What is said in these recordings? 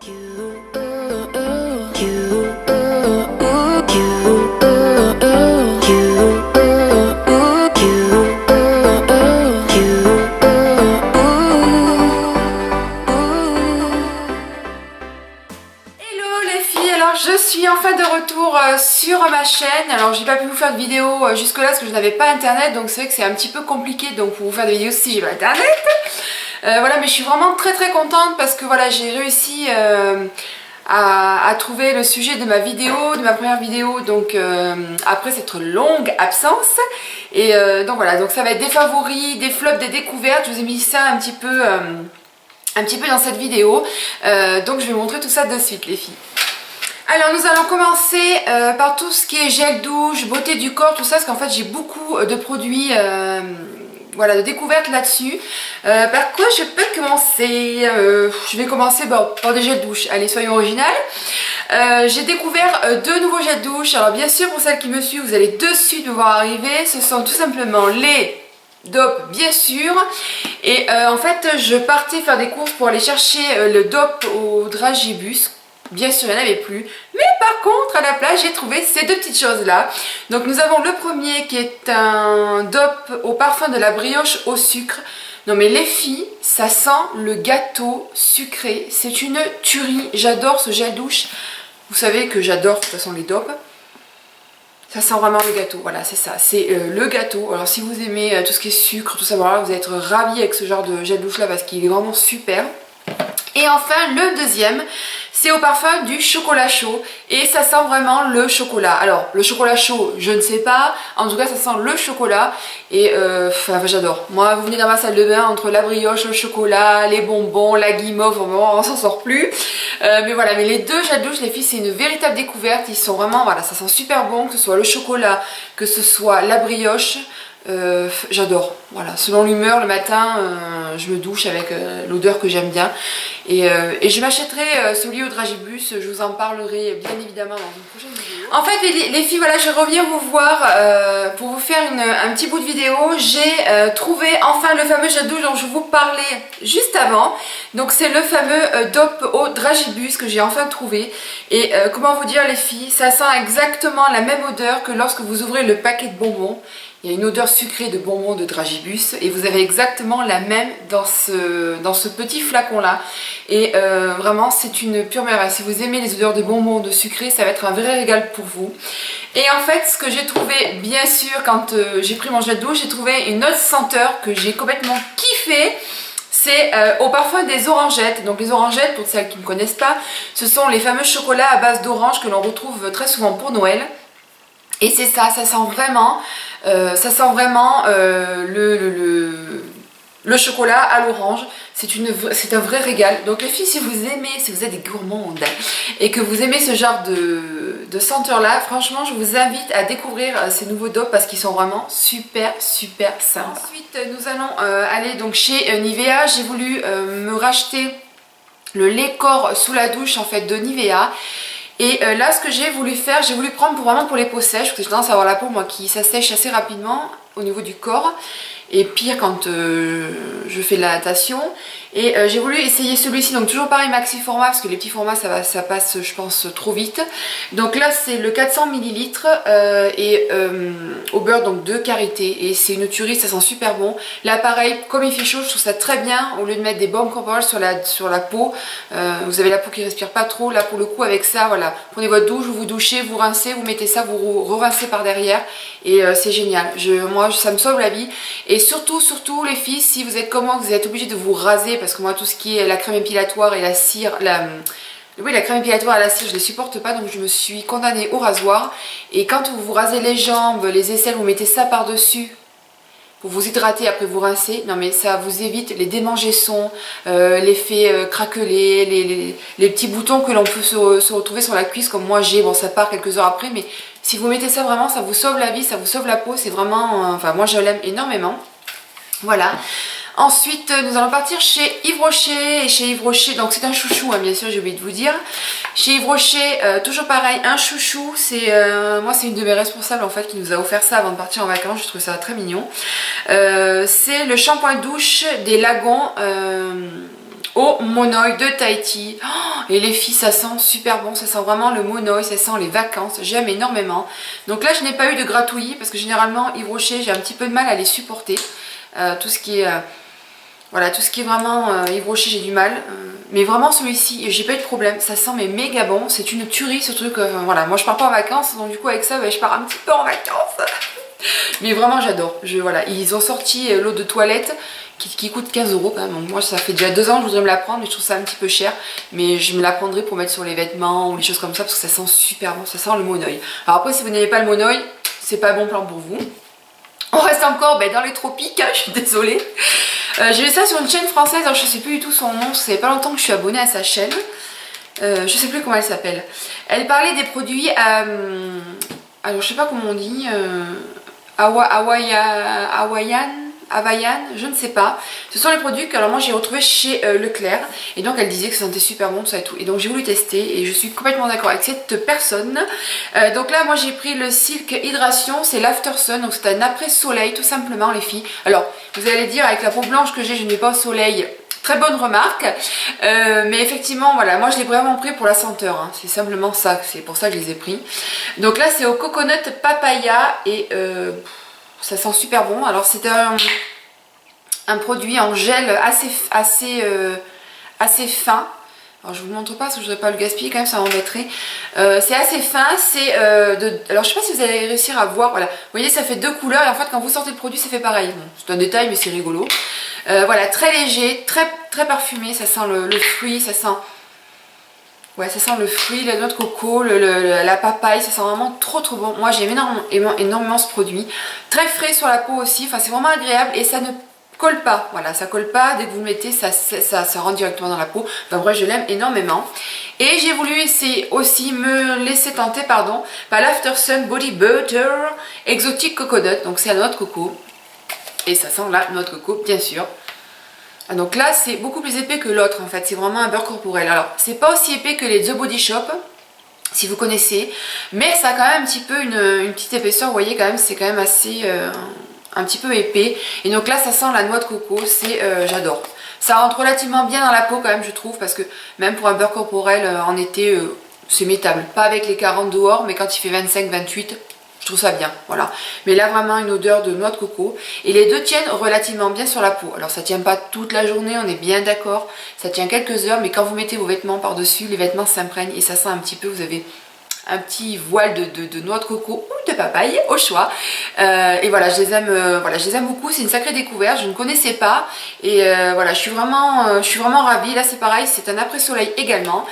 Je suis enfin de retour sur ma chaîne. Alors j'ai pas pu vous faire de vidéo jusque là parce que je n'avais pas internet, donc c'est vrai que c'est un petit peu compliqué donc pour vous faire des vidéos si j'ai pas internet. Voilà, mais je suis vraiment très contente parce que voilà, j'ai réussi à trouver le sujet de ma vidéo, de ma première vidéo, donc après cette longue absence. Et donc voilà, donc ça va être des favoris, des flops, des découvertes. Je vous ai mis ça un petit peu dans cette vidéo, donc je vais vous montrer tout ça de suite les filles. Alors nous allons commencer par tout ce qui est gel douche, beauté du corps, tout ça, parce qu'en fait j'ai beaucoup de produits voilà, de découverte là-dessus. Par quoi je peux commencer? Je vais commencer par des gels douche, allez soyons originales. J'ai découvert deux nouveaux gels douche. Alors bien sûr pour celles qui me suivent, vous allez de suite me voir arriver, ce sont tout simplement les DOP bien sûr. Et en fait je partais faire des courses pour aller chercher le DOP au Dragibus. Bien sûr, il n'y en avait plus. Mais par contre, à la place, j'ai trouvé ces deux petites choses-là. Donc, nous avons le premier qui est un DOP au parfum de la brioche au sucre. Non mais les filles, ça sent le gâteau sucré. C'est une tuerie. J'adore ce gel douche. Vous savez que j'adore de toute façon les DOP. Ça sent vraiment le gâteau. Voilà, c'est ça. C'est le gâteau. Alors, si vous aimez tout ce qui est sucre, tout ça, voilà, vous allez être ravis avec ce genre de gel douche-là parce qu'il est vraiment super. Et enfin, le deuxième, c'est au parfum du chocolat chaud et ça sent vraiment le chocolat. Alors le chocolat chaud je ne sais pas, en tout cas ça sent le chocolat et enfin, j'adore. Moi vous venez dans ma salle de bain entre la brioche, le chocolat, les bonbons, la guimauve, vraiment on s'en sort plus. Mais voilà, mais les deux gels douche les filles c'est une véritable découverte, ils sont vraiment, voilà, ça sent super bon, que ce soit le chocolat, que ce soit la brioche. J'adore, voilà, selon l'humeur le matin je me douche avec l'odeur que j'aime bien et je m'achèterai celui au Dragibus, je vous en parlerai bien évidemment dans une prochaine vidéo. En fait les filles, voilà, je reviens vous voir pour vous faire un petit bout de vidéo. J'ai trouvé enfin le fameux gel douche dont je vous parlais juste avant, donc c'est le fameux DOP au Dragibus que j'ai enfin trouvé et comment vous dire les filles, ça sent exactement la même odeur que lorsque vous ouvrez le paquet de bonbons. Il y a une odeur sucrée de bonbons de Dragibus et vous avez exactement la même dans ce petit flacon là. Et vraiment c'est une pure merveille. Si vous aimez les odeurs de bonbons, de sucré, ça va être un vrai régal pour vous. Et en fait ce que j'ai trouvé bien sûr quand j'ai pris mon gel douche, j'ai trouvé une autre senteur que j'ai complètement kiffé. C'est au parfum des orangettes. Donc les orangettes, pour celles qui ne connaissent pas, ce sont les fameux chocolats à base d'orange que l'on retrouve très souvent pour Noël. Et c'est ça, ça sent vraiment le chocolat à l'orange. C'est un vrai régal. Donc les filles, si vous aimez, si vous êtes des gourmandes et que vous aimez ce genre de senteur là, franchement je vous invite à découvrir ces nouveaux DOP parce qu'ils sont vraiment super sympas. Ensuite nous allons aller donc chez Nivea. J'ai voulu me racheter le lait corps sous la douche en fait de Nivea. Et là ce que j'ai voulu faire, j'ai voulu prendre vraiment pour les peaux sèches, parce que j'ai tendance à avoir la peau moi qui s'assèche assez rapidement au niveau du corps. Et pire quand je fais de la natation. Et j'ai voulu essayer celui-ci, donc toujours pareil maxi format, parce que les petits formats ça passe je pense trop vite. Donc là c'est le 400 ml et au beurre donc de karité. Et c'est une tuerie, ça sent super bon. Là pareil, comme il fait chaud, je trouve ça très bien. Au lieu de mettre des baumes corporels sur la peau, vous avez la peau qui respire pas trop. Là pour le coup avec ça, voilà, prenez votre douche, vous vous douchez, vous rincez, vous mettez ça, vous re-rincez par derrière. Et c'est génial, moi ça me sauve la vie. Et surtout les filles, si vous êtes comme moi, vous êtes obligé de vous raser, parce que moi tout ce qui est la crème épilatoire et la cire, la crème épilatoire à la cire je les supporte pas, donc je me suis condamnée au rasoir. Et quand vous vous rasez les jambes, les aisselles, vous mettez ça par dessus pour vous hydrater, après vous rincez. Non mais ça vous évite les démangeaisons, l'effet craquelé, les petits boutons que l'on peut se retrouver sur la cuisse comme moi j'ai. Bon ça part quelques heures après, mais si vous mettez ça vraiment, ça vous sauve la vie, ça vous sauve la peau. C'est vraiment, enfin moi je l'aime énormément. Voilà. Ensuite nous allons partir chez Yves Rocher. Et chez Yves Rocher, donc c'est un chouchou hein, bien sûr, j'ai oublié de vous dire. Chez Yves Rocher, toujours pareil, un chouchou. C'est moi c'est une de mes responsables en fait qui nous a offert ça avant de partir en vacances. Je trouve ça très mignon. C'est le shampoing douche des Lagons au monoï de Tahiti. Oh, et les filles, ça sent super bon, ça sent vraiment le monoï, ça sent les vacances, j'aime énormément. Donc là je n'ai pas eu de gratouillis parce que généralement Yves Rocher j'ai un petit peu de mal à les supporter. Tout ce qui est voilà, tout ce qui est vraiment Yves Rocher j'ai du mal. Mais vraiment celui-ci, j'ai pas eu de problème, ça sent mais méga bon, c'est une tuerie ce truc. Voilà, moi je pars pas en vacances, donc du coup avec ça je pars un petit peu en vacances. Mais vraiment j'adore. Voilà, ils ont sorti l'eau de toilette qui coûte 15 € quand même. Donc moi ça fait déjà 2 ans que je voudrais me la prendre, mais je trouve ça un petit peu cher. Mais je me la prendrai pour mettre sur les vêtements ou les choses comme ça parce que ça sent super bon, ça sent le monoï. Alors après si vous n'aimez pas le monoï, c'est pas bon plan pour vous. On reste encore dans les tropiques, hein, je suis désolée. J'ai vu ça sur une chaîne française, alors je sais plus du tout son nom, ça fait pas longtemps que je suis abonnée à sa chaîne. Je sais plus comment elle s'appelle. Elle parlait des produits alors je sais pas comment on dit, Hawaiian, je ne sais pas. Ce sont les produits que alors moi j'ai retrouvés chez Leclerc. Et donc elle disait que ça sentait super bon, tout ça et tout. Et donc j'ai voulu tester et je suis complètement d'accord avec cette personne. Donc là moi j'ai pris le Silk Hydration, c'est l'After Sun. Donc c'est un après soleil tout simplement les filles. Alors vous allez dire avec la peau blanche que j'ai, je n'ai pas au soleil. Très bonne remarque, mais effectivement voilà, moi je l'ai vraiment pris pour la senteur, hein. C'est simplement ça, c'est pour ça que je les ai pris. Donc là c'est au coconut papaya et ça sent super bon. Alors c'est un produit en gel assez fin. Alors je vous montre pas parce que je ne voudrais pas le gaspiller quand même, ça m'embêterait. C'est assez fin, alors je sais pas si vous allez réussir à voir, voilà. Vous voyez ça fait 2 couleurs et en fait quand vous sortez le produit ça fait pareil. Bon, c'est un détail mais c'est rigolo. Voilà, très léger, très parfumé, ça sent le fruit, ça sent... Ouais, ça sent le fruit, la noix de coco, la papaye, ça sent vraiment trop bon. Moi j'aime énormément ce produit. Très frais sur la peau aussi, enfin c'est vraiment agréable et ça ne colle pas. Voilà, ça colle pas, dès que vous le mettez, ça rentre directement dans la peau. Enfin bref, je l'aime énormément. Et j'ai voulu essayer aussi, me laisser tenter, pardon, par l'After Sun Body Butter Exotic Coconut. Donc c'est la noix de coco. Et ça sent la noix de coco, bien sûr. Donc là, c'est beaucoup plus épais que l'autre en fait. C'est vraiment un beurre corporel. Alors, c'est pas aussi épais que les The Body Shop, si vous connaissez. Mais ça a quand même un petit peu une petite épaisseur. Vous voyez, quand même, c'est quand même assez... un petit peu épais. Et donc là, ça sent la noix de coco. J'adore. Ça rentre relativement bien dans la peau quand même, je trouve. Parce que même pour un beurre corporel en été, c'est mettable. Pas avec les 40 dehors, mais quand il fait 25-28... je trouve ça bien, voilà. Mais là, vraiment une odeur de noix de coco. Et les deux tiennent relativement bien sur la peau. Alors, ça tient pas toute la journée, on est bien d'accord. Ça tient quelques heures, mais quand vous mettez vos vêtements par-dessus, les vêtements s'imprègnent et ça sent un petit peu, vous avez un petit voile de noix de coco ou de papaye, au choix. Et voilà, je les aime beaucoup. C'est une sacrée découverte, je ne connaissais pas. Et voilà, je suis vraiment ravie. Là, c'est pareil, c'est un après-soleil également.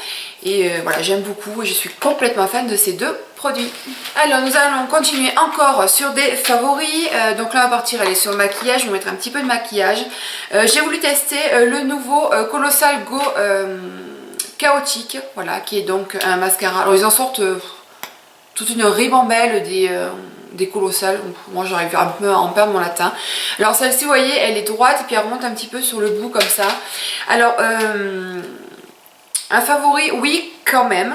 Et voilà, j'aime beaucoup et je suis complètement fan de ces deux produits. Alors nous allons continuer encore sur des favoris. Donc là on va partir aller sur le maquillage, je vais vous mettre un petit peu de maquillage. J'ai voulu tester le nouveau Colossal Go Chaotique, voilà, qui est donc un mascara. Alors ils en sortent toute une ribambelle des colossales. Moi j'arrive un peu à en perdre mon latin. Alors celle-ci vous voyez elle est droite et puis elle remonte un petit peu sur le bout comme ça. Alors un favori, oui, quand même.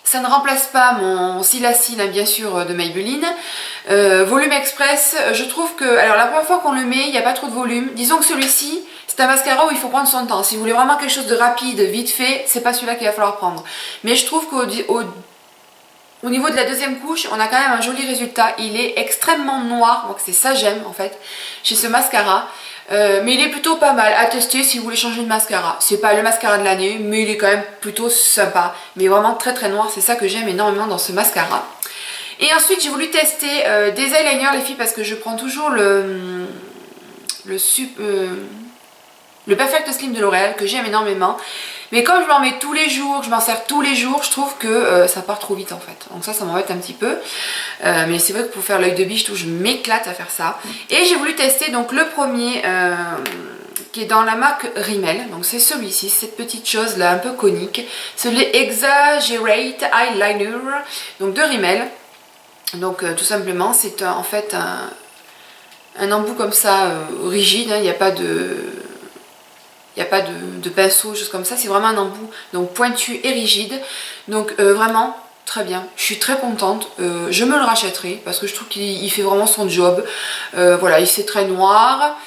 Ça ne remplace pas mon Silacine, bien sûr, de Maybelline. Volume Express, je trouve que... Alors, la première fois qu'on le met, il n'y a pas trop de volume. Disons que celui-ci, c'est un mascara où il faut prendre son temps. Si vous voulez vraiment quelque chose de rapide, vite fait, c'est pas celui-là qu'il va falloir prendre. Mais je trouve qu'au niveau de la deuxième couche, on a quand même un joli résultat. Il est extrêmement noir, donc c'est ça j'aime, en fait, chez ce mascara. Mais il est plutôt pas mal à tester si vous voulez changer de mascara. C'est pas le mascara de l'année, mais il est quand même plutôt sympa. Mais vraiment très noir, c'est ça que j'aime énormément dans ce mascara. Et ensuite j'ai voulu tester des eyeliners les filles parce que je prends toujours le Perfect Slim de L'Oréal que j'aime énormément. Mais comme je m'en mets tous les jours, je m'en sers tous les jours, je trouve que ça part trop vite en fait. Donc ça m'embête un petit peu. Mais c'est vrai que pour faire l'œil de biche, je m'éclate à faire ça. Et j'ai voulu tester donc le premier qui est dans la marque Rimmel. Donc c'est celui-ci, cette petite chose là un peu conique. C'est le Exaggerate Eyeliner donc de Rimmel. Donc tout simplement c'est en fait un embout comme ça rigide, hein, il n'y a pas de... Il n'y a pas de pinceau, choses comme ça, c'est vraiment un embout donc pointu et rigide. Donc vraiment, très bien, je suis très contente, je me le rachèterai parce que je trouve qu'il fait vraiment son job. Voilà, il c'est très noir,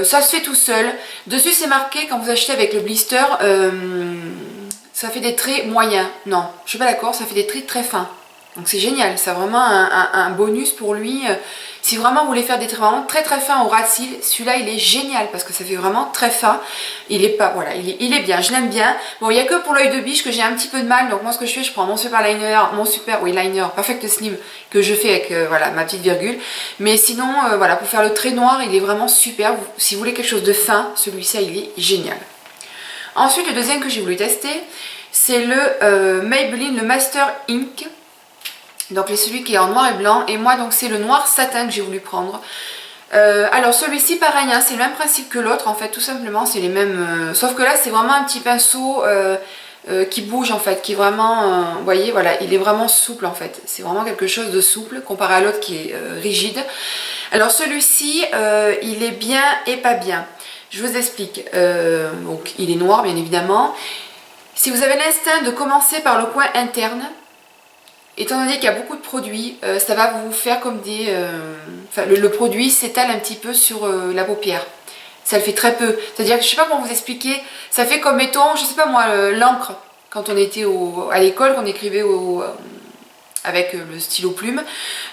ça se fait tout seul. Dessus c'est marqué quand vous achetez avec le blister, ça fait des traits moyens. Non, je suis pas d'accord, ça fait des traits très fins. Donc c'est génial, c'est vraiment un bonus pour lui. Si vraiment vous voulez faire des traits vraiment très très fins au ras de cils, celui-là il est génial parce que ça fait vraiment très fin. Il est pas, voilà, il est bien, je l'aime bien. Bon, il n'y a que pour l'œil de biche que j'ai un petit peu de mal. Donc moi ce que je fais, je prends mon super liner, liner Perfect Slim que je fais avec voilà, ma petite virgule. Mais sinon, voilà, pour faire le trait noir, il est vraiment super. Si vous voulez quelque chose de fin, celui-ci il est génial. Ensuite, le deuxième que j'ai voulu tester, c'est le Maybelline, le Master Ink. Donc celui qui est en noir et blanc, et moi donc c'est le noir satin que j'ai voulu prendre. Alors celui-ci pareil, hein, c'est le même principe que l'autre en fait, tout simplement c'est les mêmes, sauf que là c'est vraiment un petit pinceau qui bouge en fait, qui est vraiment, vous voyez, voilà, il est vraiment souple en fait, c'est vraiment quelque chose de souple comparé à l'autre qui est rigide. Alors celui-ci il est bien et pas bien, je vous explique. Donc il est noir bien évidemment. Si vous avez l'instinct de commencer par le coin interne, étant donné qu'il y a beaucoup de produits, ça va vous faire comme des... Enfin, le produit s'étale un petit peu sur la paupière. Ça le fait très peu. C'est-à-dire que je sais pas comment vous expliquer. Ça fait comme, mettons, je sais pas moi, l'encre. Quand on était à l'école, qu'on écrivait avec le stylo plume.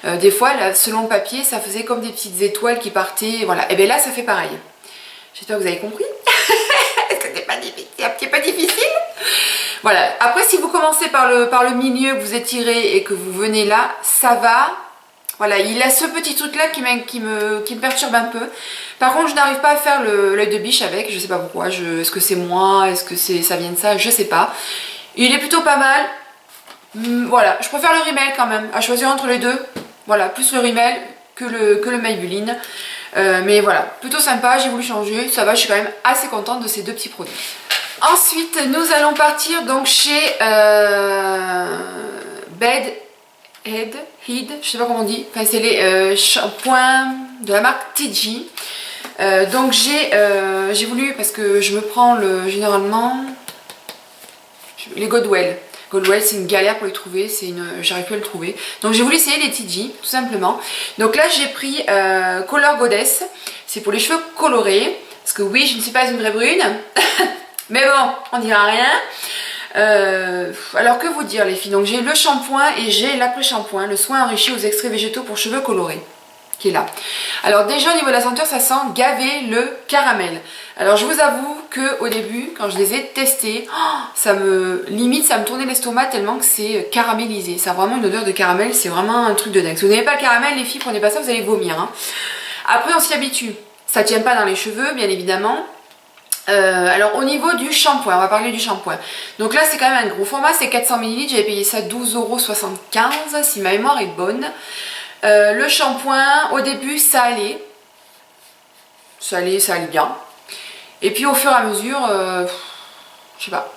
Des fois, là, selon le papier, ça faisait comme des petites étoiles qui partaient. Voilà. Et bien là, ça fait pareil. J'espère que vous avez compris. Est-ce que c'est un petit peu difficile? Voilà, après si vous commencez par le milieu, que vous étirez et que vous venez là, ça va. Voilà, il a ce petit truc là qui me perturbe un peu. Par contre, je n'arrive pas à faire l'œil de biche avec, je sais pas pourquoi. Est-ce que c'est moi? Est-ce que ça vient de ça? Je sais pas. Il est plutôt pas mal. Voilà, je préfère le Rimmel quand même, à choisir entre les deux. Voilà, plus le Rimmel que le Maybelline. Mais voilà, plutôt sympa, j'ai voulu changer. Ça va, je suis quand même assez contente de ces deux petits produits. Ensuite, nous allons partir donc chez Bed Head, je sais pas comment on dit, enfin c'est les shampoings de la marque TG. Donc j'ai voulu, parce que je me prends généralement les Godwell. Godwell c'est une galère pour les trouver, j'arrive plus à le trouver. Donc j'ai voulu essayer les TG tout simplement. Donc là j'ai pris Color Goddess, c'est pour les cheveux colorés. Parce que oui, je ne suis pas une vraie brune. Mais bon, on dira rien. Alors que vous dire les filles, donc j'ai le shampoing et j'ai l'après-shampoing, le soin enrichi aux extraits végétaux pour cheveux colorés, qui est là. Alors déjà au niveau de la senteur, ça sent gavé le caramel. Alors je vous avoue que au début, quand je les ai testés, ça me tournait l'estomac tellement que c'est caramélisé. Ça a vraiment une odeur de caramel, c'est vraiment un truc de dingue. Si vous n'avez pas le caramel, les filles, prenez pas ça, vous allez vomir. Hein. Après on s'y habitue. Ça ne tient pas dans les cheveux, bien évidemment. Alors au niveau du shampoing, on va parler du shampoing. Donc là c'est quand même un gros format, c'est 400 ml, j'avais payé ça 12,75 € si ma mémoire est bonne. Le shampoing, au début ça allait bien. Et puis au fur et à mesure, je sais pas,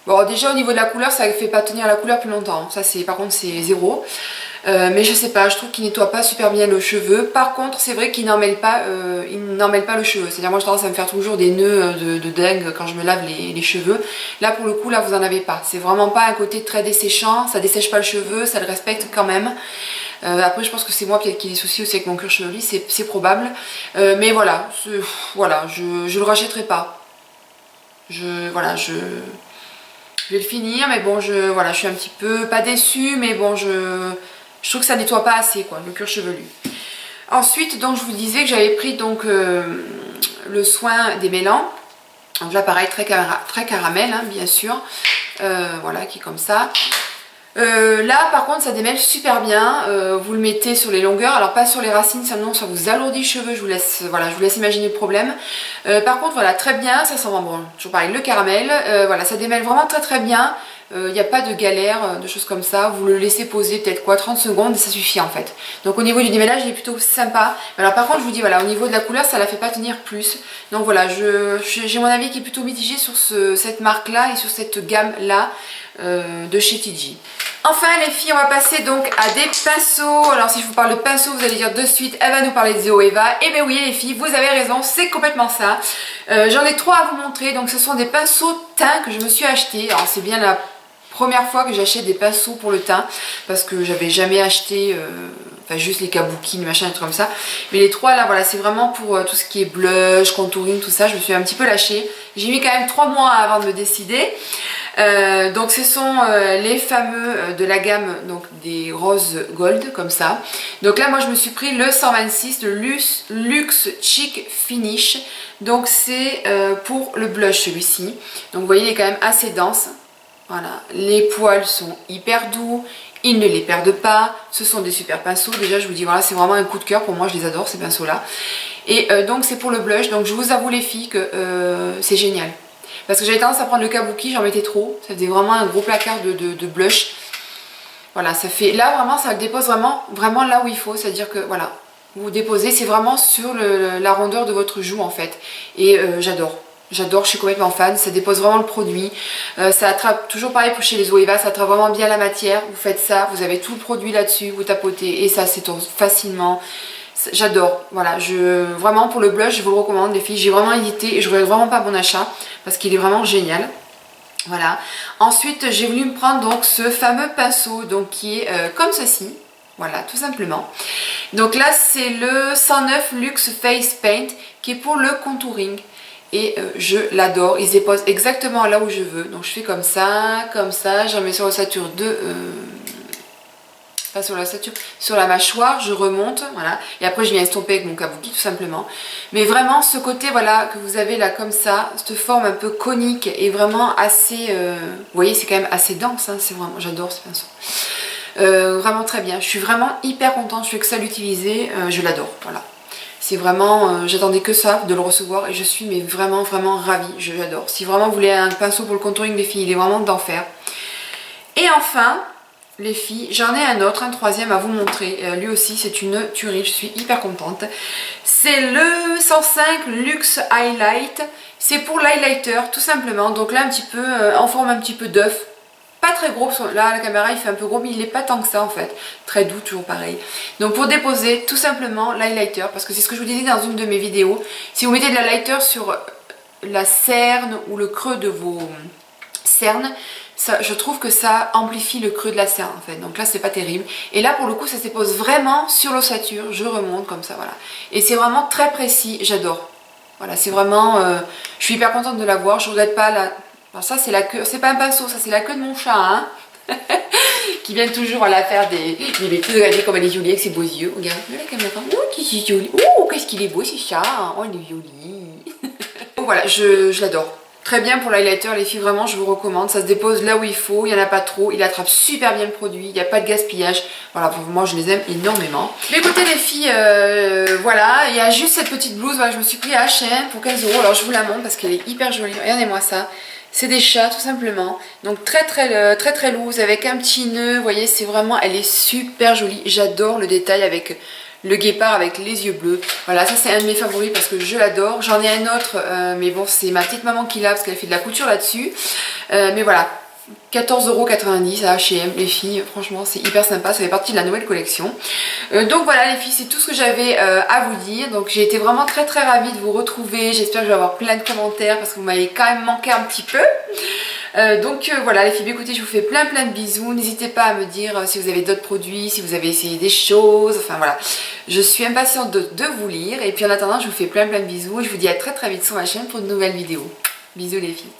Bon déjà au niveau de la couleur, ça ne fait pas tenir la couleur plus longtemps, ça c'est par contre c'est zéro. Mais je sais pas, je trouve qu'il nettoie pas super bien le cheveu. Par contre, c'est vrai qu'il n'emmêle pas, le cheveu. C'est-à-dire moi j'ai tendance à me faire toujours des nœuds de dingue quand je me lave les cheveux. Là pour le coup, là vous en avez pas. C'est vraiment pas un côté très desséchant, ça dessèche pas le cheveu, ça le respecte quand même. Après je pense que c'est moi peut-être qui ai des soucis aussi avec mon cuir chevelu, c'est probable. Mais voilà, je le rachèterai pas. Je vais le finir, mais bon, je suis un petit peu, pas déçue, mais bon, je trouve que ça nettoie pas assez, quoi, le cuir chevelu. Ensuite, donc, je vous disais que j'avais pris donc le soin des mélans. Donc là, pareil, très caramel, hein, bien sûr. Voilà, qui est comme ça. Là, par contre, ça démêle super bien. Vous le mettez sur les longueurs, alors pas sur les racines, sinon ça vous alourdit le cheveu. Je vous laisse imaginer le problème. Par contre, voilà, très bien, ça sent bon, toujours pareil, le caramel. Voilà, ça démêle vraiment très bien. Il n'y a pas de galère, de choses comme ça. Vous le laissez poser peut-être 30 secondes et ça suffit en fait. Donc au niveau du démêlage, il est plutôt sympa. Alors par contre, je vous dis, voilà, au niveau de la couleur, ça la fait pas tenir plus. Donc voilà, j'ai mon avis qui est plutôt mitigé sur cette marque là et sur cette gamme là de chez TG. Enfin les filles, on va passer donc à des pinceaux. Alors si je vous parle de pinceaux, vous allez dire de suite, elle va nous parler de Zoeva. Et bien oui les filles, vous avez raison, c'est complètement ça. J'en ai 3 à vous montrer. Donc ce sont des pinceaux teint que je me suis acheté. Alors c'est bien la première fois que j'achète des pinceaux pour le teint, parce que j'avais jamais acheté, enfin juste les kabuki, les machins, des trucs comme ça. Mais les 3 là, voilà, c'est vraiment pour tout ce qui est blush, contouring, tout ça. Je me suis un petit peu lâchée. J'ai mis quand même 3 mois avant de me décider. Donc ce sont les fameux de la gamme, donc des roses gold comme ça. Donc là moi je me suis pris le 126 de Luxe Chic Finish. Donc c'est pour le blush celui-ci. Donc vous voyez il est quand même assez dense. Voilà, les poils sont hyper doux, ils ne les perdent pas, ce sont des super pinceaux. Déjà je vous dis voilà, c'est vraiment un coup de cœur pour moi, je les adore ces pinceaux là. Et donc c'est pour le blush, donc je vous avoue les filles que c'est génial. Parce que j'avais tendance à prendre le kabuki, j'en mettais trop, ça faisait vraiment un gros placard de blush. Voilà, ça fait, là vraiment ça le dépose vraiment là où il faut, c'est à dire que voilà, vous déposez, c'est vraiment sur la rondeur de votre joue en fait. Et j'adore. J'adore, je suis complètement fan, ça dépose vraiment le produit, ça attrape, toujours pareil pour chez les Zoeva, ça attrape vraiment bien la matière, vous faites ça, vous avez tout le produit là-dessus, vous tapotez et ça s'étend facilement, j'adore, voilà, vraiment pour le blush je vous le recommande les filles, j'ai vraiment hésité et je regrette vraiment pas mon achat parce qu'il est vraiment génial. Voilà, ensuite j'ai voulu me prendre donc ce fameux pinceau donc qui est comme ceci. Voilà, tout simplement. Donc là c'est le 109 Luxe Face Paint qui est pour le contouring. Et je l'adore, il se dépose exactement là où je veux. Donc je fais comme ça, je remets sur l'ossature pas sur l'ossature, sur la mâchoire, je remonte, voilà. Et après je viens estomper avec mon kabuki tout simplement. Mais vraiment ce côté voilà que vous avez là comme ça, cette forme un peu conique et vraiment assez, vous voyez c'est quand même assez dense, hein, c'est vraiment, j'adore ce pinceau. Vraiment très bien, je suis vraiment hyper contente, je fais que ça l'utiliser, je l'adore, voilà. C'est vraiment, j'attendais que ça, de le recevoir et je suis mais vraiment ravie, j'adore. Si vraiment vous voulez un pinceau pour le contouring des filles, il est vraiment d'enfer. Et enfin, les filles, j'en ai un autre, un troisième à vous montrer. Lui aussi c'est une tuerie, je suis hyper contente. C'est le 105 Luxe Highlight, c'est pour l'highlighter tout simplement. Donc là un petit peu, en forme un petit peu d'œuf. Pas très gros, là la caméra il fait un peu gros mais il n'est pas tant que ça en fait, très doux toujours pareil. Donc pour déposer tout simplement l'highlighter, parce que c'est ce que je vous disais dans une de mes vidéos, si vous mettez de l'highlighter sur la cerne ou le creux de vos cernes, ça, je trouve que ça amplifie le creux de la cerne en fait, donc là c'est pas terrible. Et là pour le coup ça se dépose vraiment sur l'ossature, je remonte comme ça voilà. Et c'est vraiment très précis, j'adore. Voilà, c'est vraiment, je suis hyper contente de l'avoir, je regrette pas la... Alors ça c'est la queue, c'est pas un pinceau, ça c'est la queue de mon chat hein qui vient toujours à la faire des... Mais les filles, regardez comme elle est jolie avec ses beaux yeux. Regarde la caméra, oh qu'est-ce qu'il est joli, oh qu'est-ce qu'il est beau ce chat, oh il est joli. Donc voilà, je l'adore. Très bien pour l'highlighter les filles, vraiment je vous recommande, ça se dépose là où il faut, il n'y en a pas trop, il attrape super bien le produit, il n'y a pas de gaspillage, voilà pour moi je les aime énormément. Mais écoutez les filles, voilà, il y a juste cette petite blouse, voilà, je me suis pris à H&M pour 15 €, alors je vous la montre parce qu'elle est hyper jolie, regardez-moi ça. C'est des chats tout simplement, donc très loose avec un petit nœud, vous voyez c'est vraiment, elle est super jolie, j'adore le détail avec le guépard avec les yeux bleus. Voilà, ça c'est un de mes favoris parce que je l'adore. J'en ai un autre, mais bon c'est ma petite maman qui l'a parce qu'elle fait de la couture là-dessus. Mais voilà, 14,90 € à H&M les filles, franchement c'est hyper sympa, ça fait partie de la nouvelle collection. Donc voilà les filles, c'est tout ce que j'avais à vous dire. Donc j'ai été vraiment très ravie de vous retrouver, j'espère que je vais avoir plein de commentaires parce que vous m'avez quand même manqué un petit peu. Donc voilà les filles, écoutez je vous fais plein de bisous, n'hésitez pas à me dire si vous avez d'autres produits, si vous avez essayé des choses, enfin voilà, je suis impatiente de vous lire et puis en attendant je vous fais plein de bisous et je vous dis à très vite sur ma chaîne pour de nouvelles vidéos. Bisous les filles.